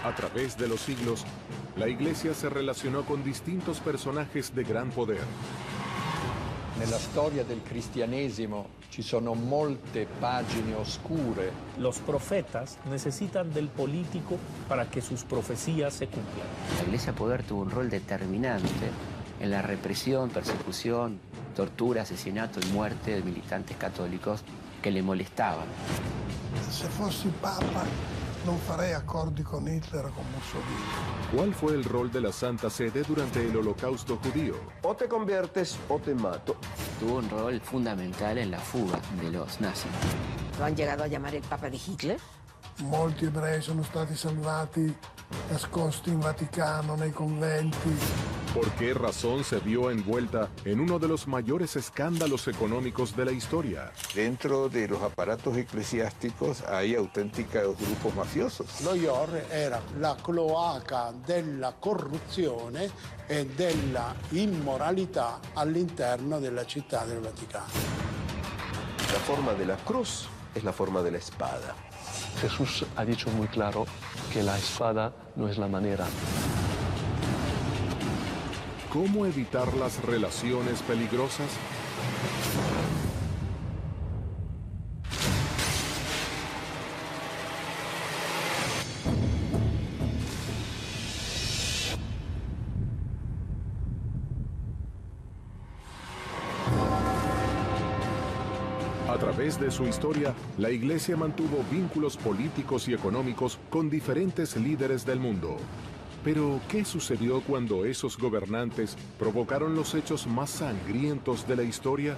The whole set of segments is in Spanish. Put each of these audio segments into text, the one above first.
A través de los siglos, la Iglesia se relacionó con distintos personajes de gran poder. Nella storia del cristianesimo ci sono molte pagine oscure. Los profetas necesitan del político para que sus profecías se cumplan. La Iglesia Poder tuvo un rol determinante en la represión, persecución, tortura, asesinato y muerte de militantes católicos que le molestaban. Se fossi Papa non farei accordi con Hitler o con Mussolini. ¿Cuál fue el rol de la Santa Sede durante el Holocausto judío? O te conviertes o te mato. Tuvo un rol fundamental en la fuga de los nazis. ¿Lo han llegado a llamar el Papa de Hitler? Molti ebrei sono stati salvati, nascosti in Vaticano, nei conventi. ¿Por qué razón se vio envuelta en uno de los mayores escándalos económicos de la historia? Dentro de los aparatos eclesiásticos hay auténticos grupos mafiosos. Lo IOR era la cloaca della corruzione e della immoralità all'interno della città del Vaticano. La forma de la cruz es la forma de la espada. Jesús ha dicho muy claro que la espada no es la manera. ¿Cómo evitar las relaciones peligrosas? A través de su historia, la Iglesia mantuvo vínculos políticos y económicos con diferentes líderes del mundo. Pero, ¿qué sucedió cuando esos gobernantes provocaron los hechos más sangrientos de la historia?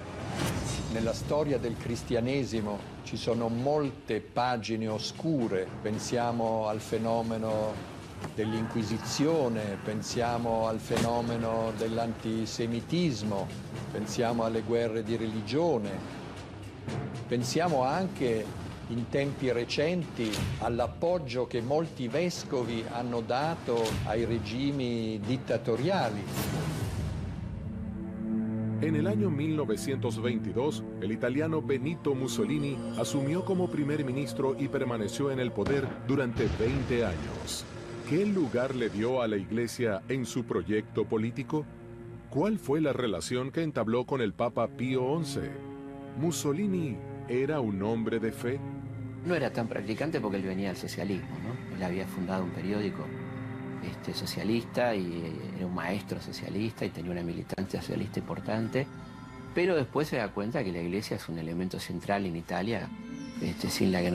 Nella storia del cristianesimo ci sono molte pagine oscure. Pensiamo al fenomeno dell'Inquisizione, pensiamo al fenomeno dell'antisemitismo, pensiamo alle guerre di religione, pensiamo anche in tempi recenti all'appoggio che molti vescovi hanno dato ai regimi dittatoriali. En el año 1922, el italiano Benito Mussolini asumió como primer ministro y permaneció en el poder durante 20 años. ¿Qué lugar le dio a la Iglesia en su proyecto político? ¿Cuál fue la relación que entabló con el Papa Pío XI? ¿Mussolini era un hombre de fe? No era tan practicante porque él venía del socialismo, ¿no? Él había fundado un periódico socialista y era un maestro socialista y tenía una militancia socialista importante, pero después se da cuenta que la Iglesia es un elemento central en Italia, sin la que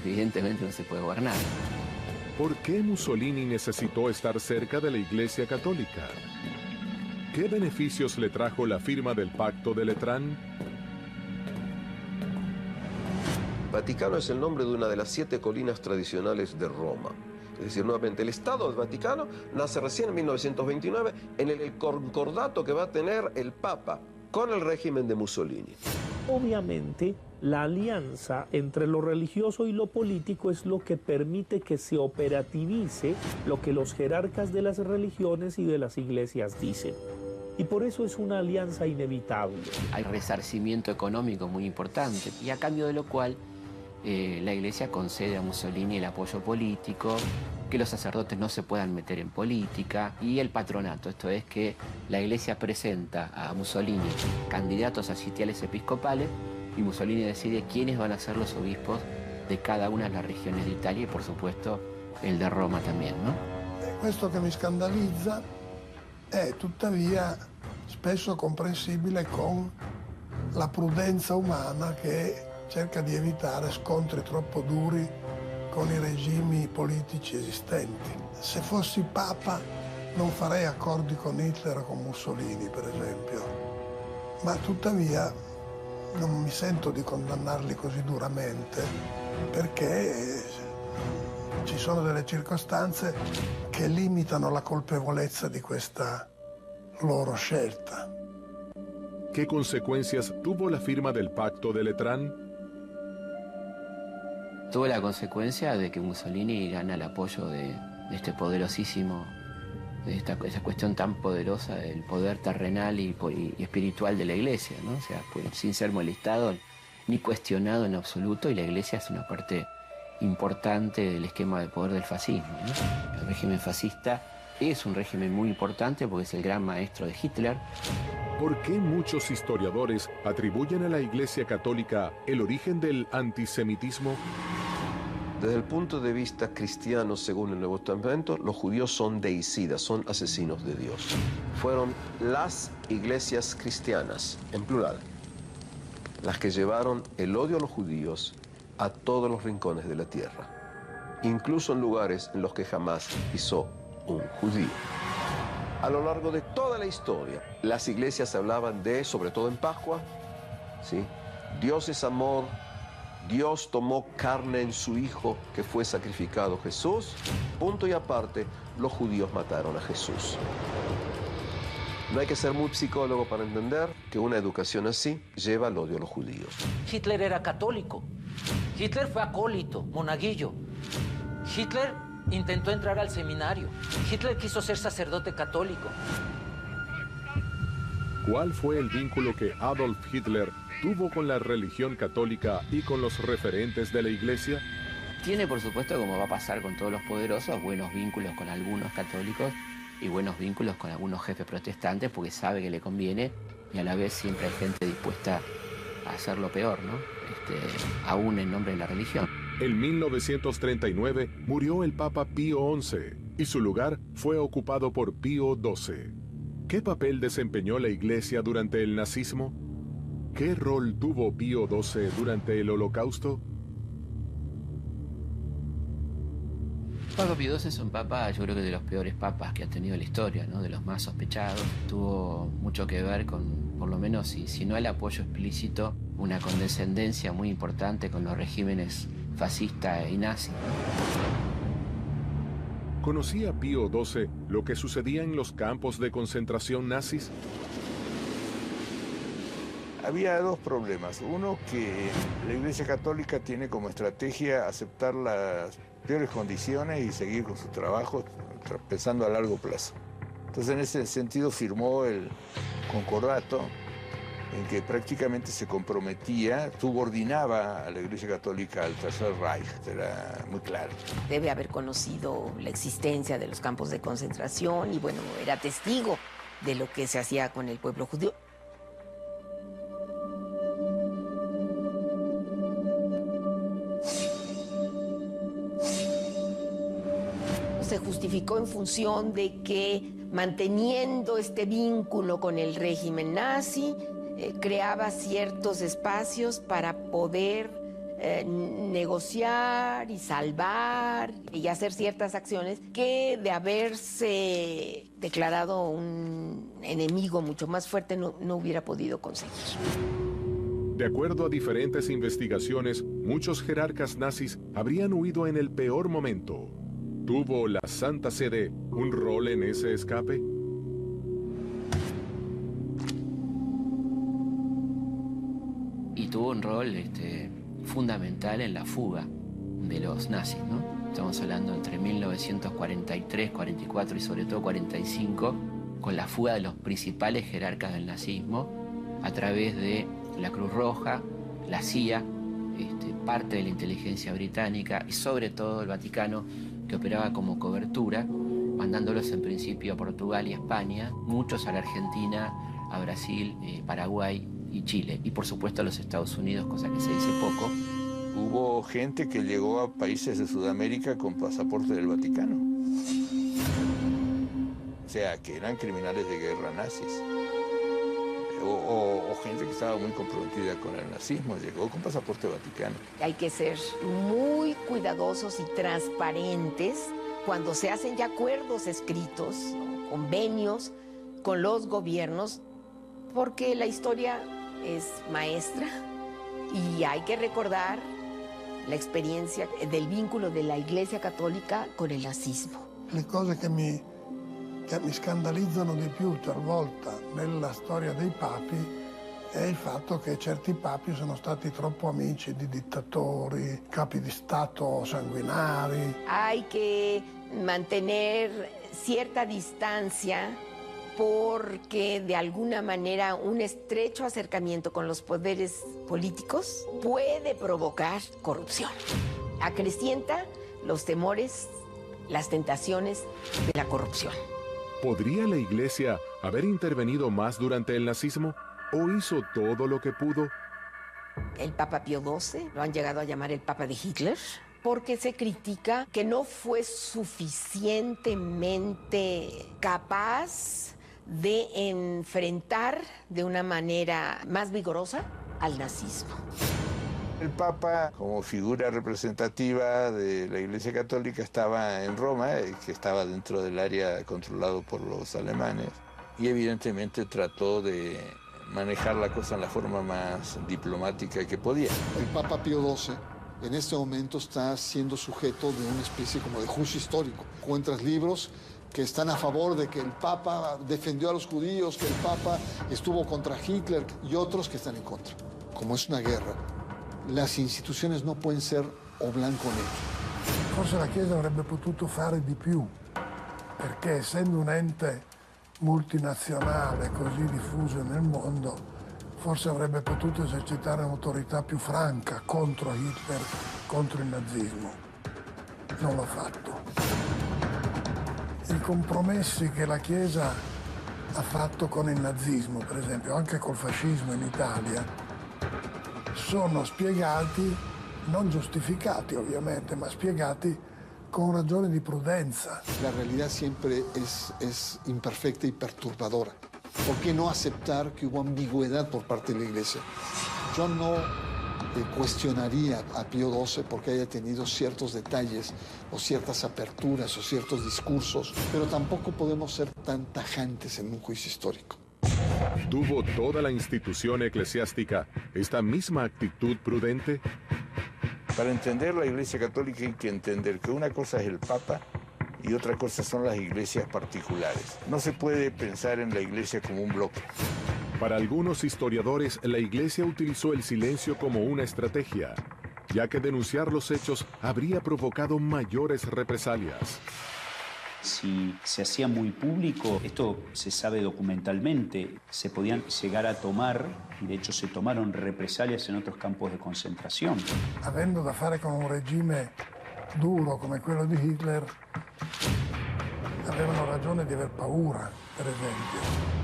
evidentemente no se puede gobernar. ¿Por qué Mussolini necesitó estar cerca de la Iglesia Católica? ¿Qué beneficios le trajo la firma del Pacto de Letrán? Vaticano es el nombre de una de las 7 colinas tradicionales de Roma. Es decir, nuevamente, el Estado del Vaticano nace recién en 1929 en el concordato que va a tener el Papa con el régimen de Mussolini. Obviamente, la alianza entre lo religioso y lo político es lo que permite que se operativice lo que los jerarcas de las religiones y de las iglesias dicen. Y por eso es una alianza inevitable. Hay resarcimiento económico muy importante y a cambio de lo cual la Iglesia concede a Mussolini el apoyo político, que los sacerdotes no se puedan meter en política y el patronato, esto es que la Iglesia presenta a Mussolini candidatos a sitiales episcopales y Mussolini decide quiénes van a ser los obispos de cada una de las regiones de Italia y por supuesto el de Roma también, ¿no? Questo che mi scandalizza è tuttavia spesso comprensibile con la prudenza umana che cerca di evitare scontri troppo duri con i regimi politici esistenti. Se fossi Papa non farei accordi con Hitler o con Mussolini, per esempio, ma tuttavia non mi sento di condannarli così duramente perché ci sono delle circostanze che limitano la colpevolezza di questa loro scelta. ¿Qué consecuencias tuvo la firma del Pacto de Letrán? Tuvo la consecuencia de que Mussolini gana el apoyo de este poderosísimo, de esa cuestión tan poderosa del poder terrenal y espiritual de la Iglesia, ¿no? O sea, sin ser molestado ni cuestionado en absoluto, y la Iglesia es una parte importante del esquema de poder del fascismo, ¿no? El régimen fascista es un régimen muy importante porque es el gran maestro de Hitler. ¿Por qué muchos historiadores atribuyen a la Iglesia Católica el origen del antisemitismo? Desde el punto de vista cristiano, según el Nuevo Testamento, los judíos son deicidas, son asesinos de Dios. Fueron las iglesias cristianas, en plural, las que llevaron el odio a los judíos a todos los rincones de la tierra, incluso en lugares en los que jamás pisó un judío. A lo largo de toda la historia, las iglesias hablaban de, sobre todo en Pascua, ¿sí? Dios es amor, Dios tomó carne en su Hijo que fue sacrificado Jesús, punto y aparte, los judíos mataron a Jesús. No hay que ser muy psicólogo para entender que una educación así lleva al odio a los judíos. Hitler era católico. Hitler fue acólito, monaguillo. Hitler intentó entrar al seminario. Hitler quiso ser sacerdote católico. ¿Cuál fue el vínculo que Adolf Hitler tuvo con la religión católica y con los referentes de la Iglesia? Tiene, por supuesto, como va a pasar con todos los poderosos, buenos vínculos con algunos católicos y buenos vínculos con algunos jefes protestantes porque sabe que le conviene y a la vez siempre hay gente dispuesta a hacer lo peor, ¿no? Aún en nombre de la religión. En 1939 murió el Papa Pío XI y su lugar fue ocupado por Pío XII. ¿Qué papel desempeñó la Iglesia durante el nazismo? ¿Qué rol tuvo Pío XII durante el Holocausto? Papa Pío XII es un papa, yo creo que de los peores papas que ha tenido la historia, ¿no? De los más sospechados. Tuvo mucho que ver con, por lo menos, si no el apoyo explícito, una condescendencia muy importante con los regímenes fascista y nazi. ¿Conocía Pío XII lo que sucedía en los campos de concentración nazis? Había dos problemas. Uno, que la Iglesia Católica tiene como estrategia aceptar las peores condiciones y seguir con su trabajo pensando a largo plazo. Entonces, en ese sentido, firmó el concordato en que prácticamente se comprometía, subordinaba a la Iglesia Católica al Tercer Reich, era muy claro. Debe haber conocido la existencia de los campos de concentración y, bueno, era testigo de lo que se hacía con el pueblo judío. Se justificó en función de que manteniendo este vínculo con el régimen nazi, creaba ciertos espacios para poder negociar y salvar y hacer ciertas acciones que de haberse declarado un enemigo mucho más fuerte no hubiera podido conseguir. De acuerdo a diferentes investigaciones, muchos jerarcas nazis habrían huido en el peor momento. ¿Tuvo la Santa Sede un rol en ese escape? Y tuvo un rol fundamental en la fuga de los nazis, ¿no? Estamos hablando entre 1943, 44 y sobre todo 45, con la fuga de los principales jerarcas del nazismo a través de la Cruz Roja, la CIA, parte de la inteligencia británica y sobre todo el Vaticano, que operaba como cobertura, mandándolos en principio a Portugal y a España, muchos a la Argentina, a Brasil, Paraguay y Chile, y por supuesto a los Estados Unidos, cosa que se dice poco. Hubo gente que llegó a países de Sudamérica con pasaporte del Vaticano. O sea, que eran criminales de guerra nazis. O gente que estaba muy comprometida con el nazismo, llegó con pasaporte vaticano. Hay que ser muy cuidadosos y transparentes cuando se hacen ya acuerdos escritos, convenios con los gobiernos, porque la historia es maestra y hay que recordar la experiencia del vínculo de la Iglesia Católica con el nazismo. Le cose che mi scandalizzano di più talvolta nella storia dei papi è il fatto che certi papi sono stati troppo amici di dittatori, capi di Stato sanguinari. Hay que mantener cierta distancia porque de alguna manera un estrecho acercamiento con los poderes políticos puede provocar corrupción. acrecienta los temores, las tentaciones de la corrupción. ¿Podría la Iglesia haber intervenido más durante el nazismo? ¿O hizo todo lo que pudo? El Papa Pío XII lo han llegado a llamar el Papa de Hitler, porque se critica que no fue suficientemente capaz de enfrentar de una manera más vigorosa al nazismo. El Papa, como figura representativa de la Iglesia Católica, estaba en Roma, que estaba dentro del área controlado por los alemanes, y evidentemente trató de manejar la cosa en la forma más diplomática que podía. El Papa Pío XII en este momento está siendo sujeto de una especie como de juicio histórico. Encuentras libros que están a favor de que el Papa defendió a los judíos, que el Papa estuvo contra Hitler, y otros que están en contra. Como es una guerra, las istituzioni non pueden ser o blanco o nero. Forse la Chiesa avrebbe potuto fare di più, perché essendo un ente multinazionale così diffuso nel mondo, forse avrebbe potuto esercitare un'autorità più franca contro Hitler, contro il nazismo. Non l'ha fatto. I compromessi che la Chiesa ha fatto con il nazismo, per esempio, anche col fascismo in Italia, sono spiegati, non giustificati ovviamente, ma spiegati con ragioni di prudenza. La realidad siempre es imperfecta y perturbadora. ¿Por qué no aceptar que hubo ambigüedad por parte de la Iglesia? Yo no cuestionaría a Pío XII porque haya tenido ciertos detalles o ciertas aperturas o ciertos discursos, pero tampoco podemos ser tan tajantes en un juicio histórico. ¿Tuvo toda la institución eclesiástica esta misma actitud prudente? Para entender la Iglesia Católica hay que entender que una cosa es el Papa y otra cosa son las iglesias particulares. No se puede pensar en la Iglesia como un bloque. Para algunos historiadores, la Iglesia utilizó el silencio como una estrategia, ya que denunciar los hechos habría provocado mayores represalias. Si se hacía muy público, esto se sabe documentalmente, se podían llegar a tomar, y de hecho se tomaron represalias en otros campos de concentración. Avendo da fare con un regime duro come quello di Hitler, avevano ragione di aver paura, per esempio.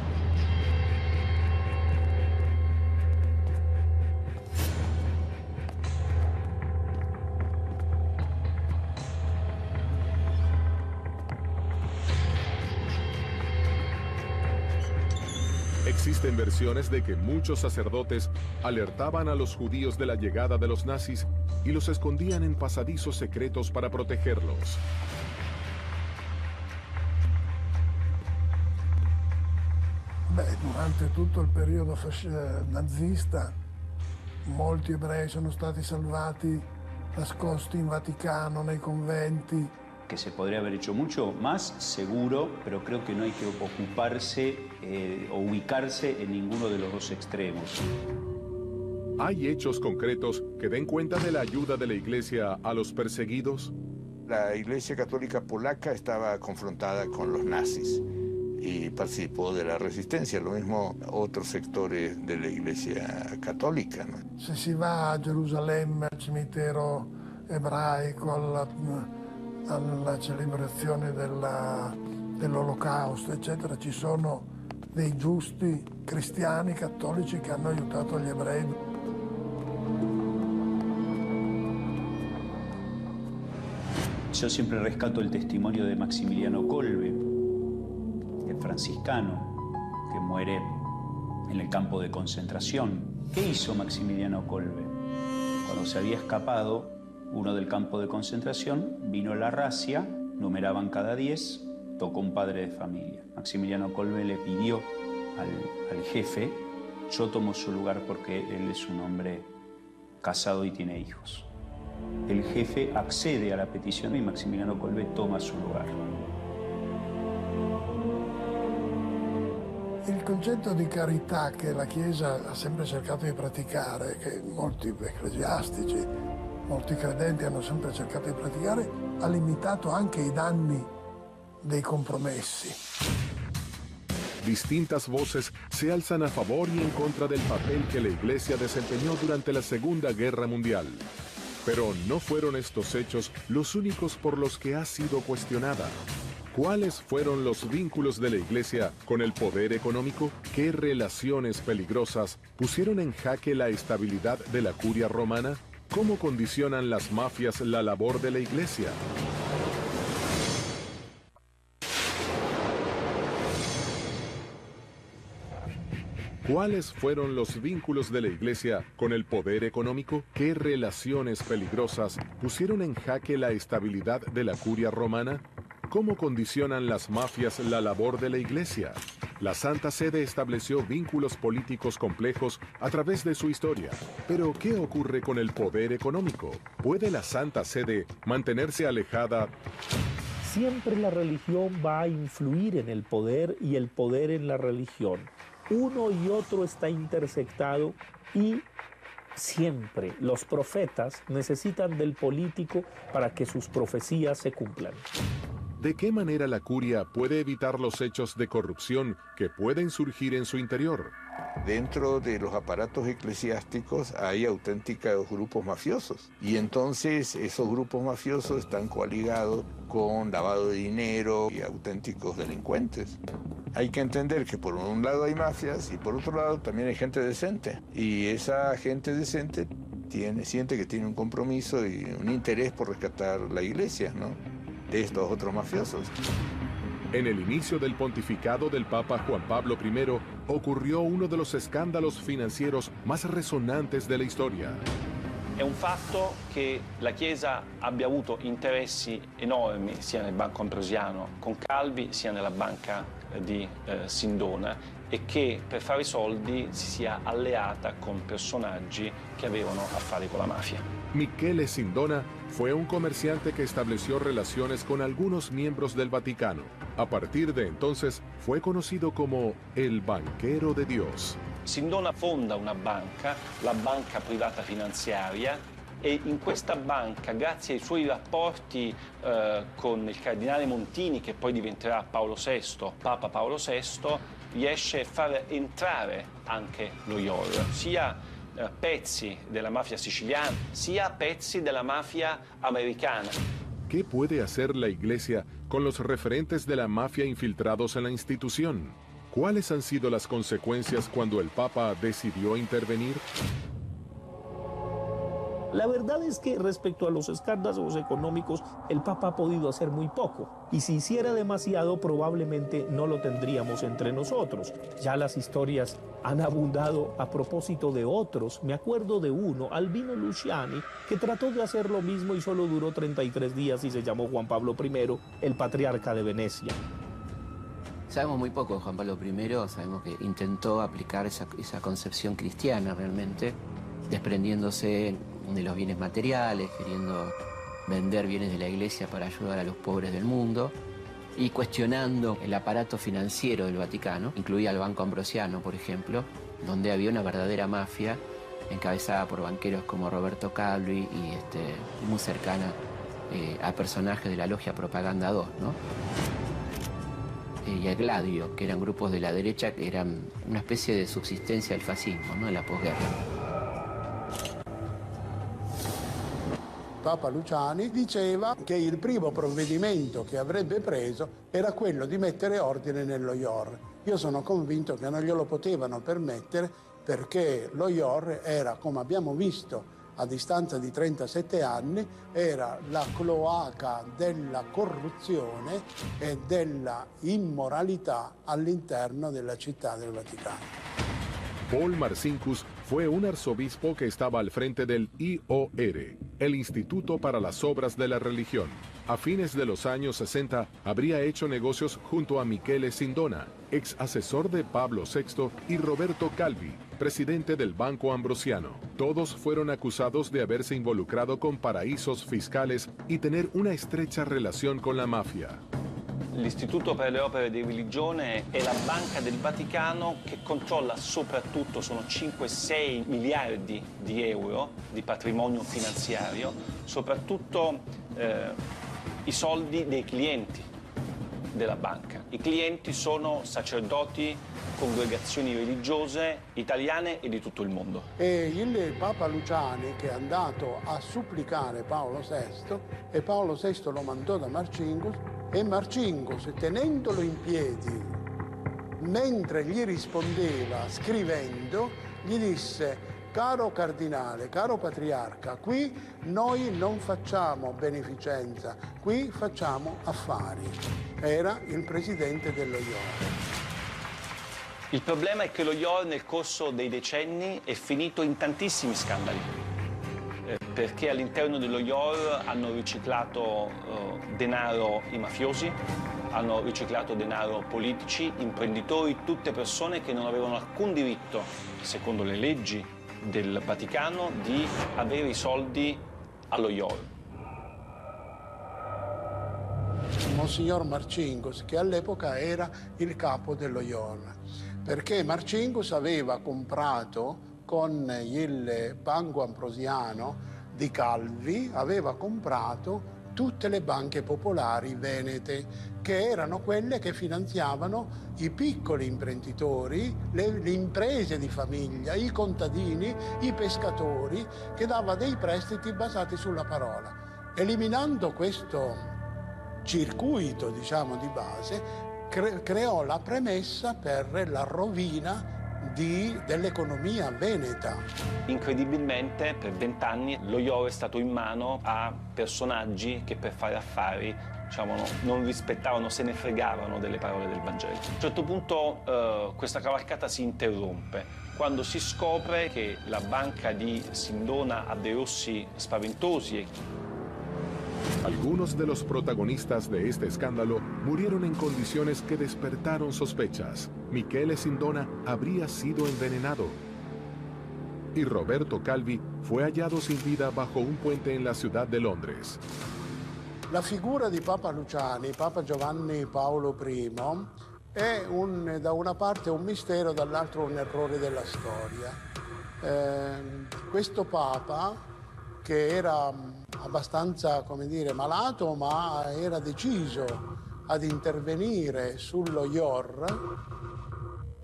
Existen versiones de que muchos sacerdotes alertaban a los judíos de la llegada de los nazis y los escondían en pasadizos secretos para protegerlos. Durante tutto il periodo nazista, molti ebrei sono stati salvati, nascosti in Vaticano, nei conventi. Que se podría haber hecho mucho más, seguro, pero creo que no hay que ocuparse o ubicarse en ninguno de los dos extremos. ¿Hay hechos concretos que den cuenta de la ayuda de la Iglesia a los perseguidos? La Iglesia Católica polaca estaba confrontada con los nazis y participó de la resistencia, lo mismo otros sectores de la Iglesia Católica, ¿no? Se si va a Gerusalemme, al cimitero ebraico, alla celebrazione dell'Olocausto, eccetera, ci sono dei giusti cristiani cattolici che hanno aiutato gli ebrei. Yo siempre rescato el testimonio de Maximiliano Kolbe, el franciscano que muere en el campo de concentración. ¿Qué hizo Maximiliano Kolbe? Cuando se había escapado uno del campo de concentración, vino la razzia, numeraban cada 10, tocó un padre de familia. Maximiliano Kolbe le pidió al jefe: yo tomo su lugar porque él es un hombre casado y tiene hijos. El jefe accede a la petición y Maximiliano Kolbe toma su lugar. Il concetto di carità che la Chiesa ha sempre cercato di praticare, che molti ecclesiastici, molti credenti hanno sempre cercato di praticare, ha limitato anche i danni dei compromessi. Distintas voces se alzan a favor y en contra del papel que la Iglesia desempeñó durante la Segunda Guerra Mundial. Pero no fueron estos hechos los únicos por los que ha sido cuestionada. ¿Cuáles fueron los vínculos de la Iglesia con el poder económico? ¿Qué relaciones peligrosas pusieron en jaque la estabilidad de la curia romana? ¿Cómo condicionan las mafias la labor de la Iglesia? ¿Cuáles fueron los vínculos de la Iglesia con el poder económico? ¿Qué relaciones peligrosas pusieron en jaque la estabilidad de la curia romana? ¿Cómo condicionan las mafias la labor de la Iglesia? La Santa Sede estableció vínculos políticos complejos a través de su historia. Pero, ¿qué ocurre con el poder económico? ¿Puede la Santa Sede mantenerse alejada? Siempre la religión va a influir en el poder y el poder en la religión. Uno y otro está intersectado y siempre los profetas necesitan del político para que sus profecías se cumplan. ¿De qué manera la curia puede evitar los hechos de corrupción que pueden surgir en su interior? Dentro de los aparatos eclesiásticos hay auténticos grupos mafiosos y entonces esos grupos mafiosos están coaligados con lavado de dinero y auténticos delincuentes. Hay que entender que por un lado hay mafias y por otro lado también hay gente decente y esa gente decente siente que tiene un compromiso y un interés por rescatar la iglesia, ¿no?, de estos otros mafiosos. En el inicio del pontificado del Papa Juan Pablo I ocurrió uno de los escándalos financieros más resonantes de la historia. È un fatto che la Chiesa abbia avuto interessi enormi sia nel Banco Ambrosiano con Calvi sia nella banca di Sindona e che per fare soldi si sia alleata con personaggi che avevano a fare con la mafia. Michele Sindona fue un comerciante que estableció relaciones con algunos miembros del Vaticano. A partir de entonces fue conocido como el banquero de Dios. Sindona fonda una banca, la Banca Privata Finanziaria, e in questa banca, grazie ai suoi rapporti con il cardinale Montini, che poi diventerà Paolo VI, Papa Paolo VI, riesce a far entrare anche lo IOR, sia pezzi della mafia siciliana, sia pezzi della mafia americana. ¿Qué puede hacer la Iglesia con los referentes de la mafia infiltrados en la institución? ¿Cuáles han sido las consecuencias cuando el Papa decidió intervenir? La verdad es que respecto a los escándalos económicos, el Papa ha podido hacer muy poco. Y si hiciera demasiado, probablemente no lo tendríamos entre nosotros. Ya las historias han abundado a propósito de otros. Me acuerdo de uno, Albino Luciani, que trató de hacer lo mismo y solo duró 33 días y se llamó Juan Pablo I, el patriarca de Venecia. Sabemos muy poco de Juan Pablo I, sabemos que intentó aplicar esa concepción cristiana realmente, desprendiéndose de los bienes materiales, queriendo vender bienes de la Iglesia para ayudar a los pobres del mundo y cuestionando el aparato financiero del Vaticano, incluía el Banco Ambrosiano, por ejemplo, donde había una verdadera mafia encabezada por banqueros como Roberto Calvi y muy cercana a personajes de la logia Propaganda 2, ¿no? Y a Gladio, que eran grupos de la derecha que eran una especie de subsistencia del fascismo, ¿no?, en la posguerra. Papa Luciani diceva che il primo provvedimento che avrebbe preso era quello di mettere ordine nello IOR. Io sono convinto che non glielo potevano permettere perché lo IOR era, come abbiamo visto a distanza di 37 anni, era la cloaca della corruzione e della immoralità all'interno della città del Vaticano. Paul Marcinkus fue un arzobispo que estaba al frente del IOR, el Instituto para las Obras de la Religión. A fines de los años 60 habría hecho negocios junto a Michele Sindona, ex asesor de Pablo VI, y Roberto Calvi, presidente del Banco Ambrosiano. Todos fueron acusados de haberse involucrado con paraísos fiscales y tener una estrecha relación con la mafia. L'Istituto per le Opere di Religione è la banca del Vaticano che controlla soprattutto, sono 5-6 miliardi di euro di patrimonio finanziario, soprattutto i soldi dei clienti. della banca. I clienti sono sacerdoti, congregazioni religiose italiane e di tutto il mondo. E il Papa Luciani, che è andato a supplicare Paolo VI, e Paolo VI lo mandò da Marcinkus, e Marcinkus, tenendolo in piedi, mentre gli rispondeva scrivendo, gli disse: caro cardinale, caro patriarca, qui noi non facciamo beneficenza, qui facciamo affari. Era il presidente dello IOR. Il problema è che lo IOR nel corso dei decenni è finito in tantissimi scandali, perché all'interno dello IOR hanno riciclato denaro i mafiosi, hanno riciclato denaro politici, imprenditori, tutte persone che non avevano alcun diritto, secondo le leggi del Vaticano, di avere i soldi allo IOR. Monsignor Marcinkus, che all'epoca era il capo dello IOR, perché Marcinkus aveva comprato con il Banco Ambrosiano di Calvi, aveva comprato tutte le banche popolari venete, che erano quelle che finanziavano i piccoli imprenditori, le imprese di famiglia, i contadini, i pescatori, che dava dei prestiti basati sulla parola. Eliminando questo circuito, diciamo, di base, creò la premessa per la rovina dell'economia veneta. Incredibilmente, per 20 anni lo IOR è stato in mano a personaggi che per fare affari, diciamo, non rispettavano, se ne fregavano delle parole del Vangelo. A un certo punto questa cavalcata si interrompe quando si scopre che la banca di Sindona ha dei rossi spaventosi. Algunos de los protagonistas de este escándalo murieron en condiciones que despertaron sospechas. Michele Sindona habría sido envenenado. Y Roberto Calvi fue hallado sin vida bajo un puente en la ciudad de Londres. La figura di Papa Luciani, Papa Giovanni Paolo I, è da una parte un mistero, dall'altro un errore della storia. Questo Papa, che era abbastanza, come dire, malato, ma era deciso ad intervenire sullo IOR,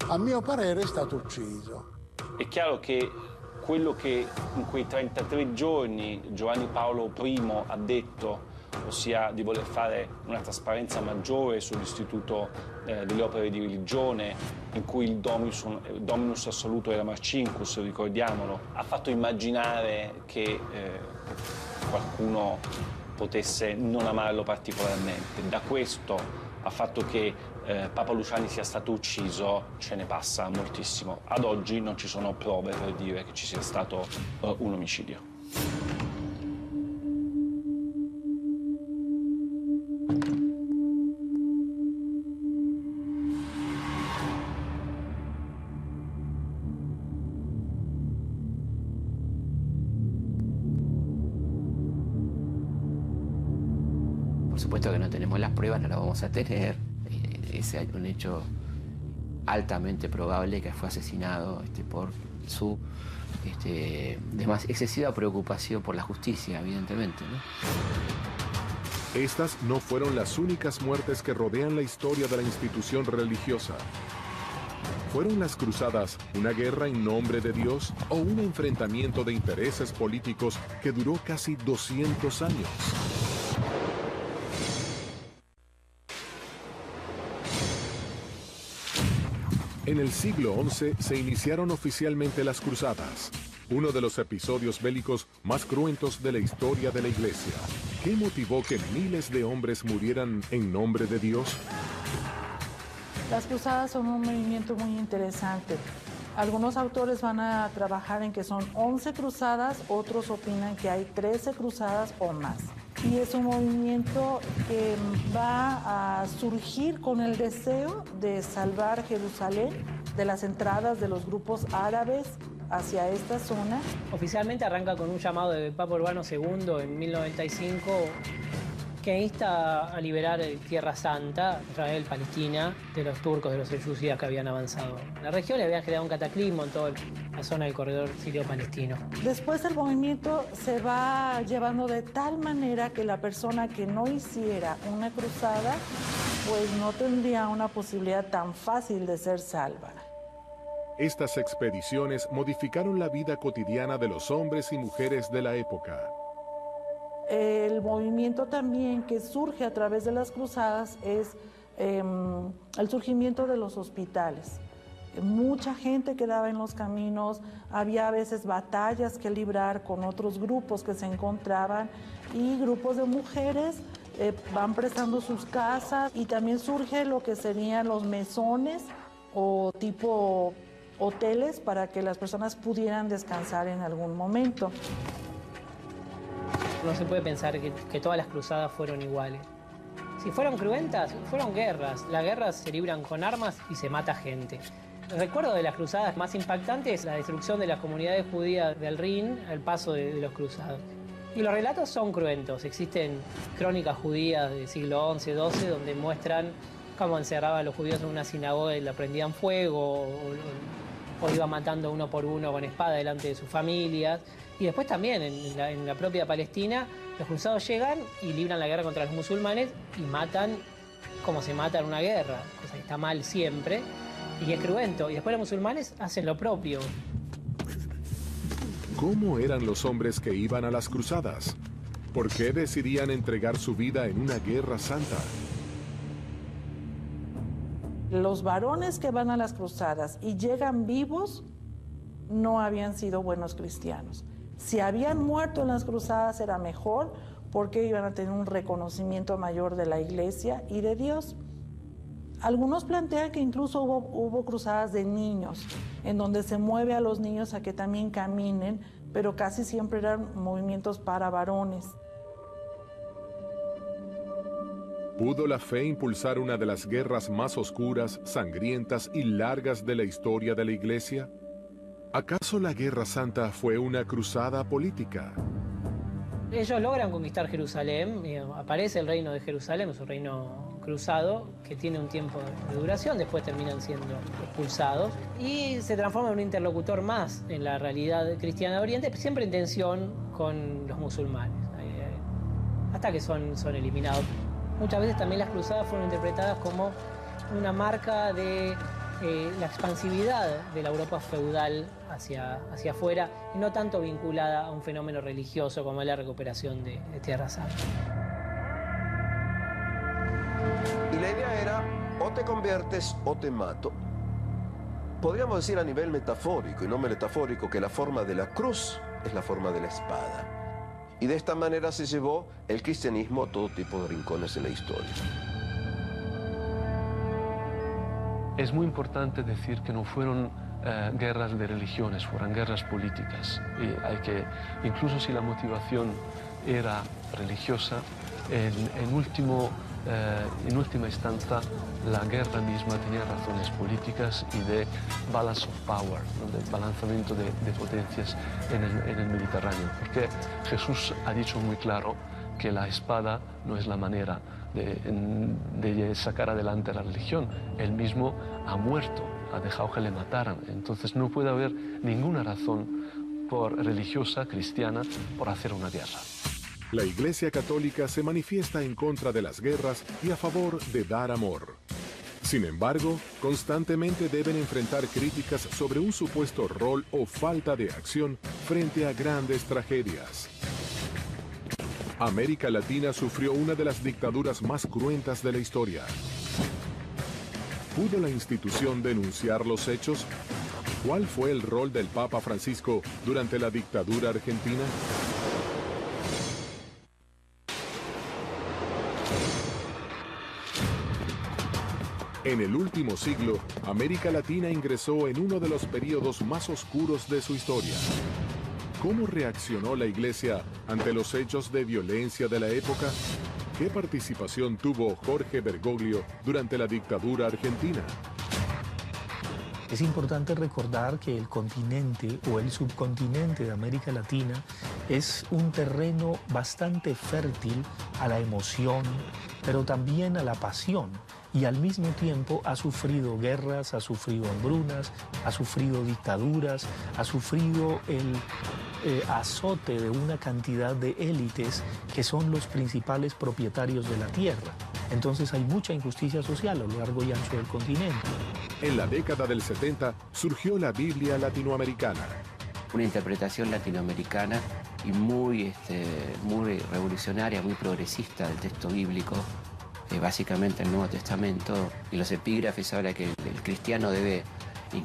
a mio parere è stato ucciso. È chiaro che quello che in quei 33 giorni Giovanni Paolo I ha detto, ossia di voler fare una trasparenza maggiore sull'istituto delle opere di religione, in cui il dominus assoluto era Marcinkus, ricordiamolo, ha fatto immaginare che qualcuno potesse non amarlo particolarmente. Da questo al fatto che Papa Luciani sia stato ucciso ce ne passa moltissimo. Ad oggi non ci sono prove per dire che ci sia stato un omicidio. Por supuesto que no tenemos las pruebas, no las vamos a tener. Es un hecho altamente probable que fue asesinado por su excesiva preocupación por la justicia, evidentemente, ¿no? Estas no fueron las únicas muertes que rodean la historia de la institución religiosa. ¿Fueron las cruzadas una guerra en nombre de Dios o un enfrentamiento de intereses políticos que duró casi 200 años? En el siglo XI se iniciaron oficialmente las cruzadas, uno de los episodios bélicos más cruentos de la historia de la Iglesia. ¿Qué motivó que miles de hombres murieran en nombre de Dios? Las cruzadas son un movimiento muy interesante. Algunos autores van a trabajar en que son 11 cruzadas, otros opinan que hay 13 cruzadas o más. Y es un movimiento que va a surgir con el deseo de salvar Jerusalén de las entradas de los grupos árabes hacia esta zona. Oficialmente arranca con un llamado del Papa Urbano II en 1095 que insta a liberar Tierra Santa, Israel, Palestina, de los turcos, de los selyúcidas que habían avanzado. La región le había generado un cataclismo en toda la zona del corredor sirio-palestino. Después el movimiento se va llevando de tal manera que la persona que no hiciera una cruzada pues no tendría una posibilidad tan fácil de ser salva. Estas expediciones modificaron la vida cotidiana de los hombres y mujeres de la época. El movimiento también que surge a través de las cruzadas es el surgimiento de los hospitales. Mucha gente quedaba en los caminos, había a veces batallas que librar con otros grupos que se encontraban y grupos de mujeres van prestando sus casas y también surge lo que serían los mesones o tipo hoteles para que las personas pudieran descansar en algún momento. No se puede pensar que todas las cruzadas fueron iguales. Si fueron cruentas, fueron guerras. Las guerras se libran con armas y se mata gente. El recuerdo de las cruzadas más impactante es la destrucción de las comunidades judías del Rin al paso de los cruzados. Y los relatos son cruentos. Existen crónicas judías del siglo XI, XII, donde muestran cómo encerraban a los judíos en una sinagoga y la prendían fuego, o iban matando uno por uno con espada delante de sus familias. Y después también en la propia Palestina, los cruzados llegan y libran la guerra contra los musulmanes y matan como se mata en una guerra, cosa que está mal siempre y es cruento. Y después los musulmanes hacen lo propio. ¿Cómo eran los hombres que iban a las cruzadas? ¿Por qué decidían entregar su vida en una guerra santa? Los varones que van a las cruzadas y llegan vivos no habían sido buenos cristianos. Si habían muerto en las cruzadas era mejor porque iban a tener un reconocimiento mayor de la iglesia y de Dios. Algunos plantean que incluso hubo cruzadas de niños, en donde se mueve a los niños a que también caminen, pero casi siempre eran movimientos para varones. ¿Pudo la fe impulsar una de las guerras más oscuras, sangrientas y largas de la historia de la Iglesia? ¿Acaso la Guerra Santa fue una cruzada política? Ellos logran conquistar Jerusalén, aparece el reino de Jerusalén, es un reino cruzado que tiene un tiempo de duración, después terminan siendo expulsados y se transforma en un interlocutor más en la realidad cristiana de Oriente, siempre en tensión con los musulmanes, hasta que son eliminados. Muchas veces también las cruzadas fueron interpretadas como una marca de la expansividad de la Europa feudal hacia afuera y no tanto vinculada a un fenómeno religioso como es la recuperación de Tierra Santa. Y la idea era, o te conviertes o te mato. Podríamos decir a nivel metafórico y no metafórico que la forma de la cruz es la forma de la espada. Y de esta manera se llevó el cristianismo a todo tipo de rincones en la historia. Es muy importante decir que no fueron guerras de religiones, fueron guerras políticas. Y hay que, incluso si la motivación era religiosa, en última instancia la guerra misma tenía razones políticas y de balance of power, ¿no? De balanzamiento de potencias en el Mediterráneo. Porque Jesús ha dicho muy claro que la espada no es la manera de sacar adelante la religión. Él mismo ha muerto, ha dejado que le mataran. Entonces no puede haber ninguna razón religiosa, cristiana, por hacer una guerra. La Iglesia Católica se manifiesta en contra de las guerras y a favor de dar amor. Sin embargo, constantemente deben enfrentar críticas sobre un supuesto rol o falta de acción frente a grandes tragedias. América Latina sufrió una de las dictaduras más cruentas de la historia. ¿Pudo la institución denunciar los hechos? ¿Cuál fue el rol del Papa Francisco durante la dictadura argentina? En el último siglo, América Latina ingresó en uno de los periodos más oscuros de su historia. ¿Cómo reaccionó la Iglesia ante los hechos de violencia de la época? ¿Qué participación tuvo Jorge Bergoglio durante la dictadura argentina? Es importante recordar que el continente o el subcontinente de América Latina es un terreno bastante fértil a la emoción, pero también a la pasión. Y al mismo tiempo ha sufrido guerras, ha sufrido hambrunas, ha sufrido dictaduras, ha sufrido el azote de una cantidad de élites que son los principales propietarios de la tierra. Entonces hay mucha injusticia social a lo largo y ancho del continente. En la década del 70 surgió la Biblia latinoamericana. Una interpretación latinoamericana y muy revolucionaria, muy progresista del texto bíblico, básicamente el Nuevo Testamento, y los epígrafes habla que el cristiano debe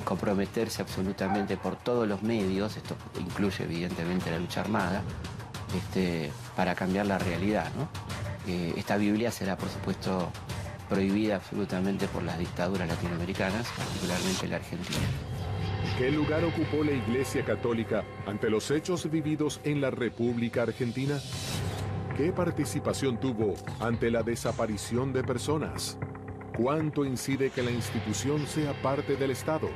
comprometerse absolutamente por todos los medios, esto incluye evidentemente la lucha armada, para cambiar la realidad, ¿no? Esta Biblia será, por supuesto, prohibida absolutamente por las dictaduras latinoamericanas, particularmente la Argentina. ¿Qué lugar ocupó la Iglesia Católica ante los hechos vividos en la República Argentina? ¿Qué participación tuvo ante la desaparición de personas? ¿Cuánto incide que la institución sea parte del Estado?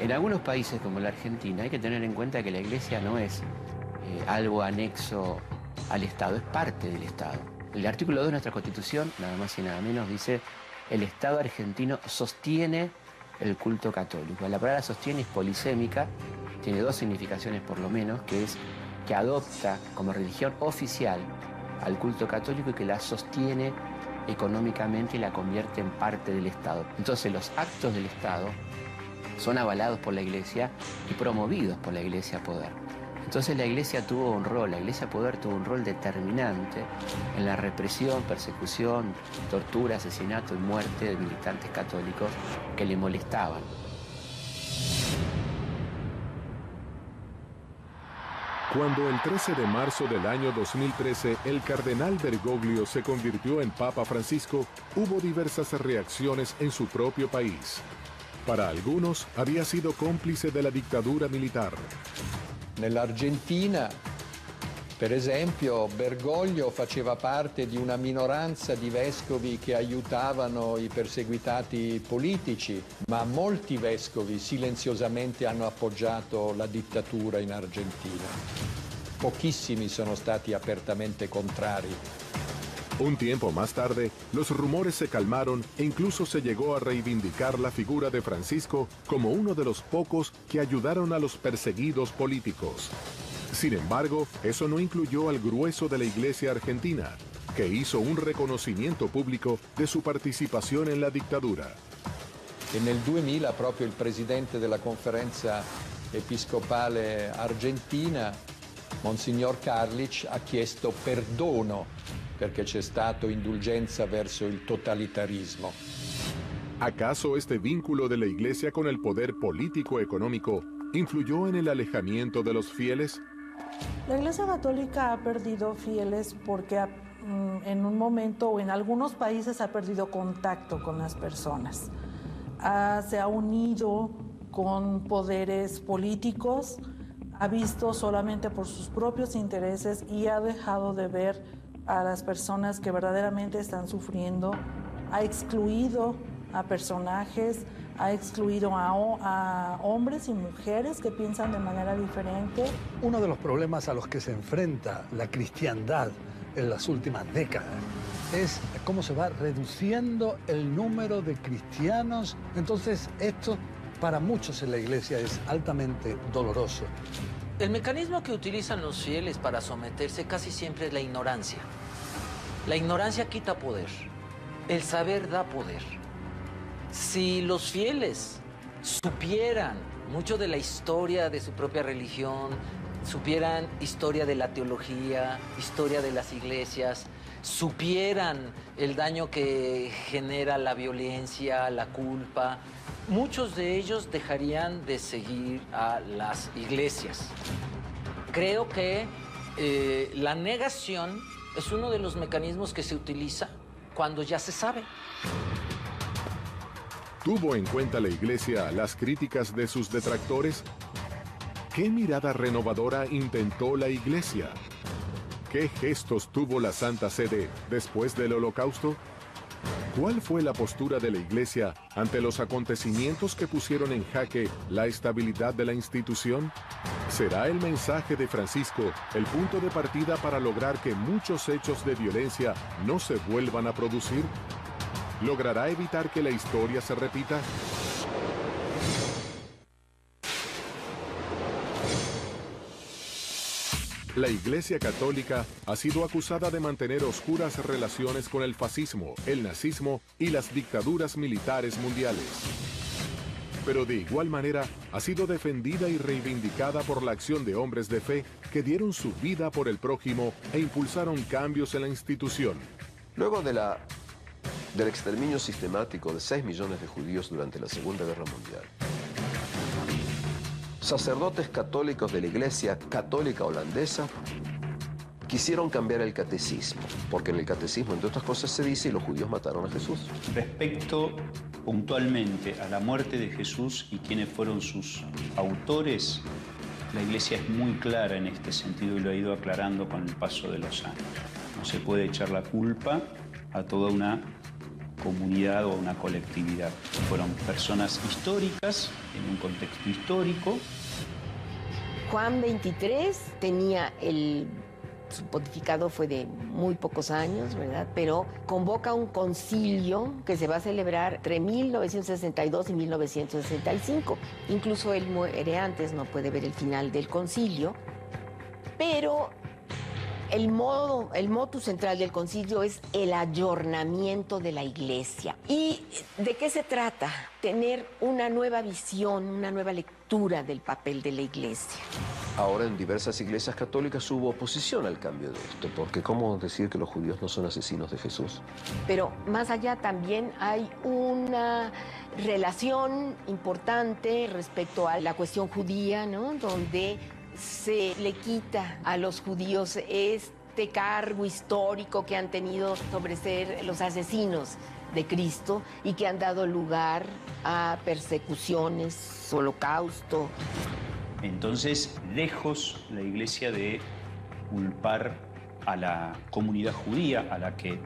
En algunos países como la Argentina hay que tener en cuenta que la Iglesia no es algo anexo al Estado, es parte del Estado. El artículo 2 de nuestra Constitución, nada más y nada menos, dice: el Estado argentino sostiene el culto católico. La palabra sostiene es polisémica, tiene dos significaciones por lo menos, que es que adopta como religión oficial al culto católico y que la sostiene económicamente y la convierte en parte del Estado. Entonces los actos del Estado son avalados por la Iglesia y promovidos por la Iglesia Poder. Entonces la Iglesia Poder tuvo un rol determinante en la represión, persecución, tortura, asesinato y muerte de militantes católicos que le molestaban. Cuando el 13 de marzo del año 2013 el cardenal Bergoglio se convirtió en Papa Francisco, hubo diversas reacciones en su propio país. Para algunos había sido cómplice de la dictadura militar. Nell'Argentina, per esempio, Bergoglio faceva parte di una minoranza di vescovi che aiutavano i perseguitati politici, ma molti vescovi silenziosamente hanno appoggiato la dittatura in Argentina. Pochissimi sono stati apertamente contrari. Un tiempo más tarde, los rumores se calmaron e incluso se llegó a reivindicar la figura de Francisco como uno de los pocos que ayudaron a los perseguidos políticos. Sin embargo, eso no incluyó al grueso de la Iglesia argentina, que hizo un reconocimiento público de su participación en la dictadura. E nel 2000 proprio il presidente della conferenza episcopale argentina, Monsignor Carlich, ha chiesto perdono perché c'è stato indulgenza verso il totalitarismo. ¿Acaso este vínculo de la Iglesia con el poder político-económico influyó en el alejamiento de los fieles? La Iglesia Católica ha perdido fieles porque en un momento o en algunos países ha perdido contacto con las personas. Se ha unido con poderes políticos, ha visto solamente por sus propios intereses y ha dejado de ver a las personas que verdaderamente están sufriendo, ha excluido a personajes, ha excluido a hombres y mujeres que piensan de manera diferente. Uno de los problemas a los que se enfrenta la cristiandad en las últimas décadas es cómo se va reduciendo el número de cristianos. Entonces, esto para muchos en la Iglesia es altamente doloroso. El mecanismo que utilizan los fieles para someterse casi siempre es la ignorancia. La ignorancia quita poder. El saber da poder. Si los fieles supieran mucho de la historia de su propia religión, supieran historia de la teología, historia de las iglesias, supieran el daño que genera la violencia, la culpa, muchos de ellos dejarían de seguir a las iglesias. Creo que la negación es uno de los mecanismos que se utiliza cuando ya se sabe. ¿Tuvo en cuenta la Iglesia las críticas de sus detractores? ¿Qué mirada renovadora intentó la Iglesia? ¿Qué gestos tuvo la Santa Sede después del Holocausto? ¿Cuál fue la postura de la Iglesia ante los acontecimientos que pusieron en jaque la estabilidad de la institución? ¿Será el mensaje de Francisco el punto de partida para lograr que muchos hechos de violencia no se vuelvan a producir? ¿Logrará evitar que la historia se repita? La Iglesia Católica ha sido acusada de mantener oscuras relaciones con el fascismo, el nazismo y las dictaduras militares mundiales. Pero de igual manera ha sido defendida y reivindicada por la acción de hombres de fe que dieron su vida por el prójimo e impulsaron cambios en la institución. Luego del exterminio sistemático de 6 millones de judíos durante la Segunda Guerra Mundial, sacerdotes católicos de la Iglesia Católica Holandesa quisieron cambiar el catecismo, porque en el catecismo, entre otras cosas, se dice: y los judíos mataron a Jesús. Respecto puntualmente a la muerte de Jesús y quiénes fueron sus autores, la Iglesia es muy clara en este sentido y lo ha ido aclarando con el paso de los años. No se puede echar la culpa a toda una comunidad o una colectividad. Fueron personas históricas, en un contexto histórico. Juan XXIII tenía su pontificado fue de muy pocos años, ¿verdad? Pero convoca un concilio que se va a celebrar entre 1962 y 1965. Incluso él muere antes, no puede ver el final del concilio. Pero el motu central del concilio es el ayornamiento de la Iglesia. ¿Y de qué se trata? Tener una nueva visión, una nueva lectura del papel de la Iglesia. Ahora en diversas iglesias católicas hubo oposición al cambio de esto, porque ¿cómo decir que los judíos no son asesinos de Jesús? Pero más allá también hay una relación importante respecto a la cuestión judía, ¿no? Donde se le quita a los judíos este cargo histórico que han tenido sobre ser los asesinos de Cristo y que han dado lugar a persecuciones, holocausto. Entonces, lejos la Iglesia de culpar a la comunidad judía, a la que,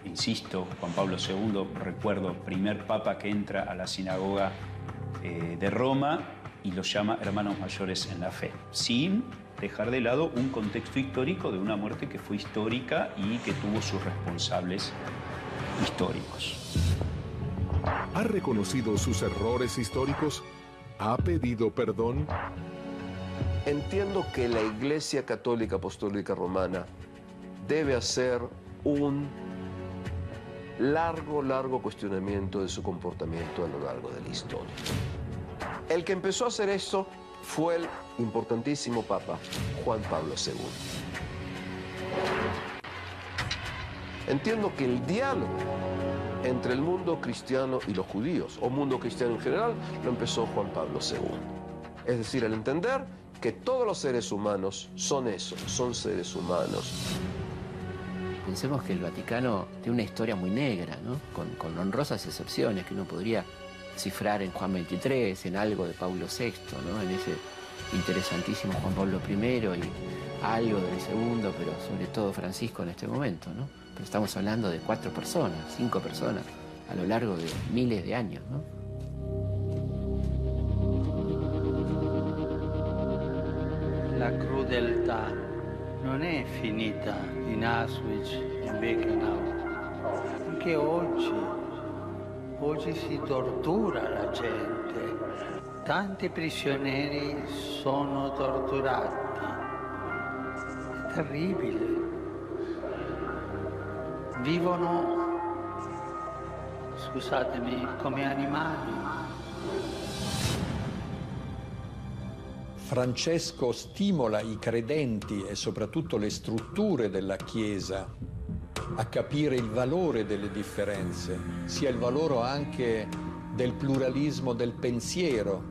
insisto, Juan Pablo II, recuerdo, primer papa que entra a la sinagoga de Roma y los llama hermanos mayores en la fe, sin dejar de lado un contexto histórico de una muerte que fue histórica y que tuvo sus responsables históricos. ¿Ha reconocido sus errores históricos? ¿Ha pedido perdón? Entiendo que la Iglesia Católica Apostólica Romana debe hacer un largo cuestionamiento de su comportamiento a lo largo de la historia. El que empezó a hacer eso fue el importantísimo Papa Juan Pablo II. Entiendo que el diálogo entre el mundo cristiano y los judíos, o mundo cristiano en general, lo empezó Juan Pablo II. Es decir, el entender que todos los seres humanos son eso, son seres humanos. Pensemos que el Vaticano tiene una historia muy negra, ¿no? Con honrosas excepciones que uno podría cifrar en Juan XXIII, en algo de Pablo VI, ¿no? En ese interesantísimo Juan Pablo I y algo del segundo, pero sobre todo Francisco en este momento, ¿no? Pero estamos hablando de 4 personas, 5 personas, a lo largo de miles de años, ¿no? La crudeltà non è finita in Auschwitz, in Birkenau. Anche oggi si tortura la gente. Tanti prigionieri sono torturati. È terribile. Vivono, scusatemi, come animali. Francesco stimola i credenti e soprattutto le strutture della Chiesa a capire il valore delle differenze, sia il valore anche del pluralismo del pensiero.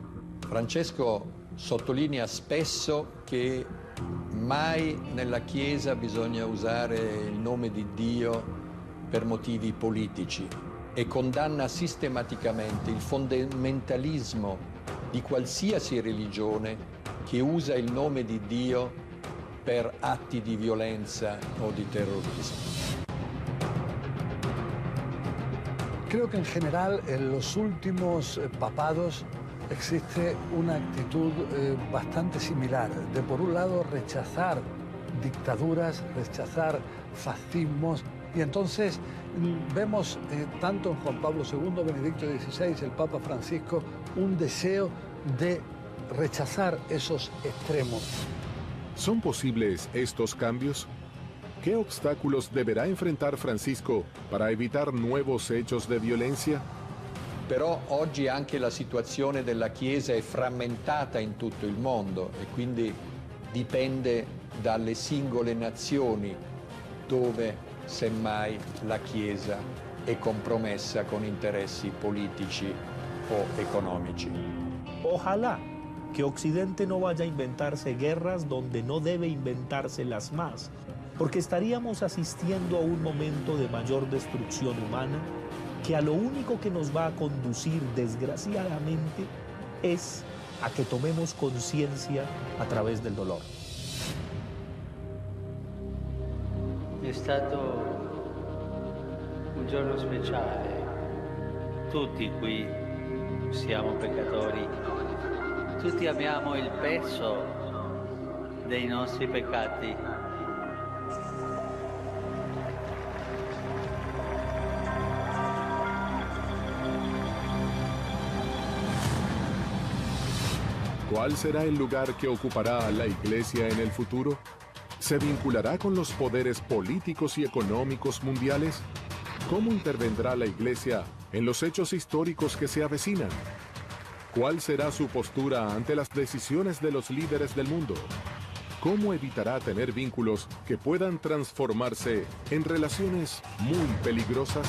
Francesco sottolinea spesso che mai nella Chiesa bisogna usare il nome di Dio per motivi politici e condanna sistematicamente il fondamentalismo di qualsiasi religione che usa il nome di Dio per atti di violenza o di terrorismo. Creo que en general en los últimos papados existe una actitud bastante similar, de por un lado rechazar dictaduras, rechazar fascismos, y entonces vemos tanto en Juan Pablo II, Benedicto XVI, el Papa Francisco, un deseo de rechazar esos extremos. ¿Son posibles estos cambios? ¿Qué obstáculos deberá enfrentar Francisco para evitar nuovos hechos de violenza? Però oggi anche la situazione della Chiesa è frammentata in tutto il mondo e quindi dipende dalle singole nazioni dove semmai la Chiesa è compromessa con interessi politici o economici. Ojalá que Occidente no vaya a inventarse guerras donde no debe inventárselas más, porque estaríamos asistiendo a un momento de mayor destrucción humana que a lo único que nos va a conducir, desgraciadamente, es a que tomemos conciencia a través del dolor. È stato un giorno speciale. Tutti qui siamo peccatori. Tutti abbiamo il peso dei nostri peccati. ¿Cuál será el lugar que ocupará la Iglesia en el futuro? ¿Se vinculará con los poderes políticos y económicos mundiales? ¿Cómo intervendrá la Iglesia en los hechos históricos que se avecinan? ¿Cuál será su postura ante las decisiones de los líderes del mundo? ¿Cómo evitará tener vínculos que puedan transformarse en relaciones muy peligrosas?